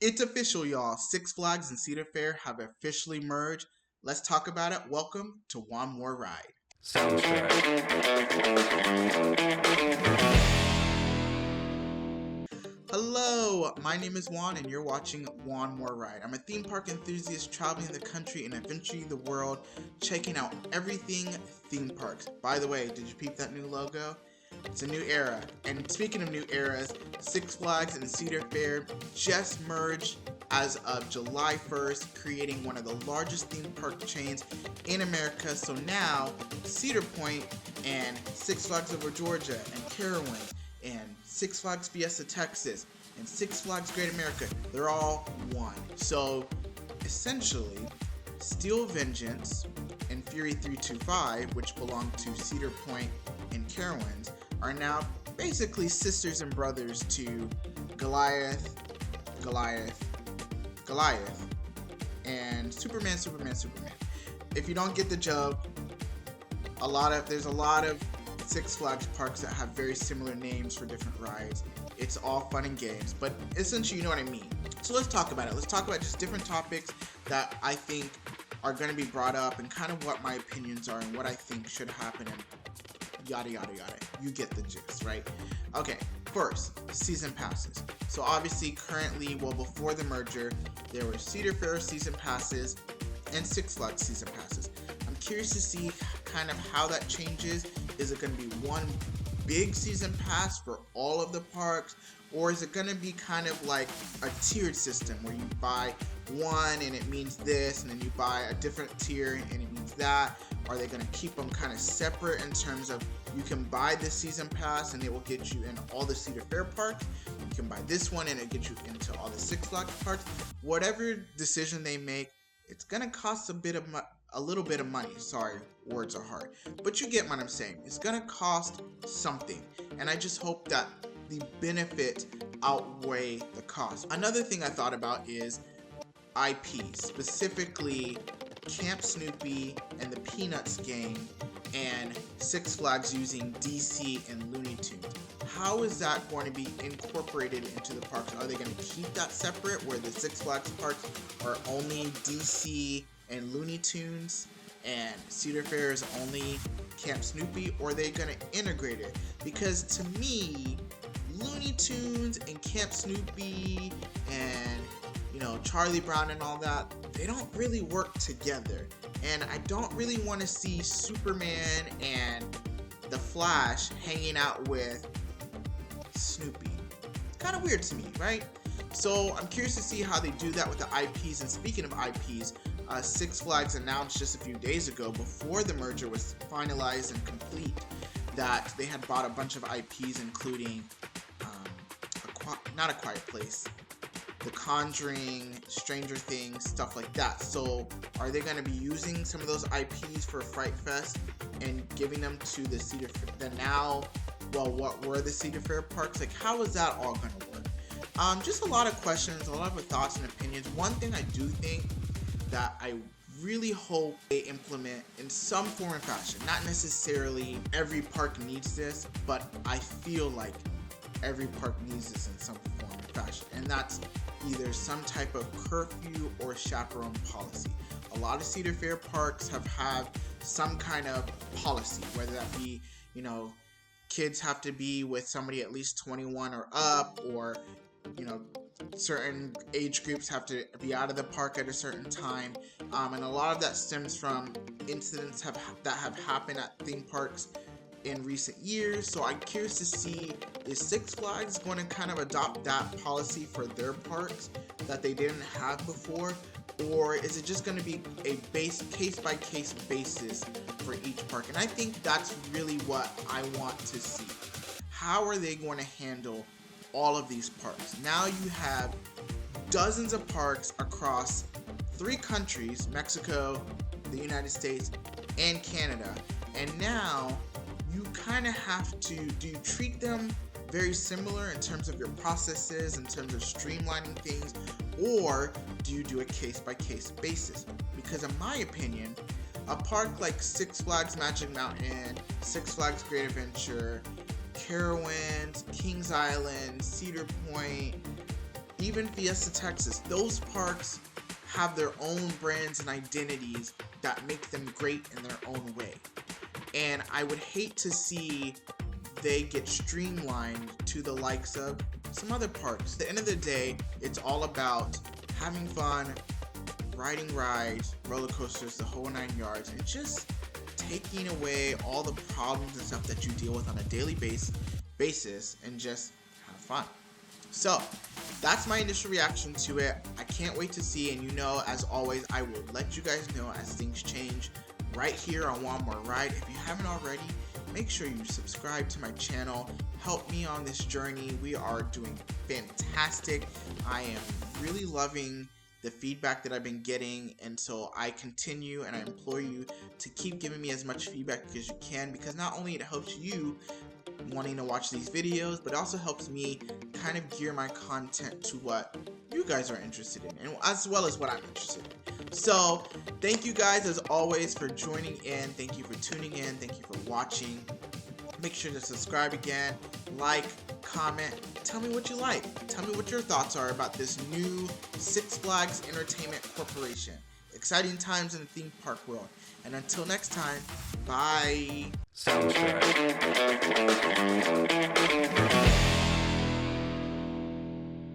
It's official, y'all. Six Flags and Cedar Fair have officially merged. Let's talk about it. Welcome to One More Ride. Soundtrack. Hello, my name is Juan, and you're watching One More Ride. I'm a theme park enthusiast traveling the country and eventually the world, checking out everything theme parks. By the way, did you peep that new logo? It's a new era. And speaking of new eras, Six Flags and Cedar Fair just merged as of July 1st, creating one of the largest theme park chains in America. So now, Cedar Point and Six Flags Over Georgia and Carowinds and Six Flags Fiesta Texas and Six Flags Great America, they're all one. So essentially, Steel Vengeance and Fury 325, which belong to Cedar Point and Carowinds, are now basically sisters and brothers to Goliath, and Superman. If you don't get the joke, there's a lot of Six Flags parks that have very similar names for different rides. It's all fun and games, but essentially you know what I mean. So let's talk about it. Let's talk about just different topics that I think are going to be brought up and kind of what my opinions are and what I think should happen and yada yada yada. You get the gist, right? Okay, first, season passes. So obviously currently, before the merger, there were Cedar Fair season passes and Six Flags season passes. I'm curious to see kind of how that changes. Is it going to be one big season pass for all of the parks, or is it going to be kind of like a tiered system where you buy one and it means this, and then you buy a different tier and it means that? Are they going to keep them kind of separate in terms of you can buy this season pass and it will get you in all the Cedar Fair parks, you can buy this one and it gets you into all the Six Flags parks? Whatever decision they make, it's going to cost a little bit of money. Sorry, words are hard, but you get what I'm saying. It's going to cost something, and I just hope that the benefit outweigh the cost. Another thing I thought about is IP, specifically Camp Snoopy and the Peanuts game and Six Flags using DC and Looney Tunes. How is that going to be incorporated into the parks? Are they going to keep that separate where the Six Flags parks are only DC and Looney Tunes and Cedar Fair is only Camp Snoopy, or are they going to integrate it? Because to me, Looney Tunes and Camp Snoopy and Charlie Brown and all that, they don't really work together. And I don't really want to see Superman and the Flash hanging out with Snoopy. It's kind of weird to me, right? So I'm curious to see how they do that with the IPs. And speaking of IPs, Six Flags announced just a few days ago, before the merger was finalized and complete, that they had bought a bunch of IPs, including not A Quiet Place, The Conjuring, Stranger Things, stuff like that. So are they going to be using some of those IPs for Fright Fest and giving them to the Cedar Fair? What were the Cedar Fair parks? Like, how is that all going to work? Just a lot of questions, a lot of thoughts and opinions. One thing I do think that I really hope they implement in some form and fashion, not necessarily every park needs this, but I feel like every park needs this in some form and fashion, and that's either some type of curfew or chaperone policy. A lot of Cedar Fair parks have had some kind of policy, whether that be, kids have to be with somebody at least 21 or up, or, certain age groups have to be out of the park at a certain time. And a lot of that stems from incidents that have happened at theme parks in recent years. So I'm curious to see, is Six Flags going to kind of adopt that policy for their parks that they didn't have before, or is it just going to be a case by case basis for each park? And I think that's really what I want to see. How are they going to handle all of these parks? Now you have dozens of parks across 3 countries, Mexico, the United States, and Canada, and now you kind of have to, do you treat them very similar in terms of your processes, in terms of streamlining things, or do you do a case-by-case basis? Because in my opinion, a park like Six Flags Magic Mountain, Six Flags Great Adventure, Carowinds, Kings Island, Cedar Point, even Fiesta Texas. Those parks have their own brands and identities that make them great in their own way. And I would hate to see they get streamlined to the likes of some other parks. At the end of the day, it's all about having fun, riding rides, roller coasters, the whole 9 yards, and just taking away all the problems and stuff that you deal with on a daily basis and just have fun. So that's my initial reaction to it. I can't wait to see, and as always, I will let you guys know as things change right here on One More Ride. If you haven't already, make sure you subscribe to my channel. Help me on this journey. We are doing fantastic. I am really loving the feedback that I've been getting, and so I continue and I implore you to keep giving me as much feedback as you can, because not only it helps you wanting to watch these videos, but it also helps me kind of gear my content to what you guys are interested in, and as well as what I'm interested in. So thank you guys as always for joining in. Thank you for tuning in. Thank you for watching. Make sure to subscribe again, like, comment, tell me what you like. Tell me what your thoughts are about this new Six Flags Entertainment Corporation. Exciting times in the theme park world. And until next time, bye. Soundtrack.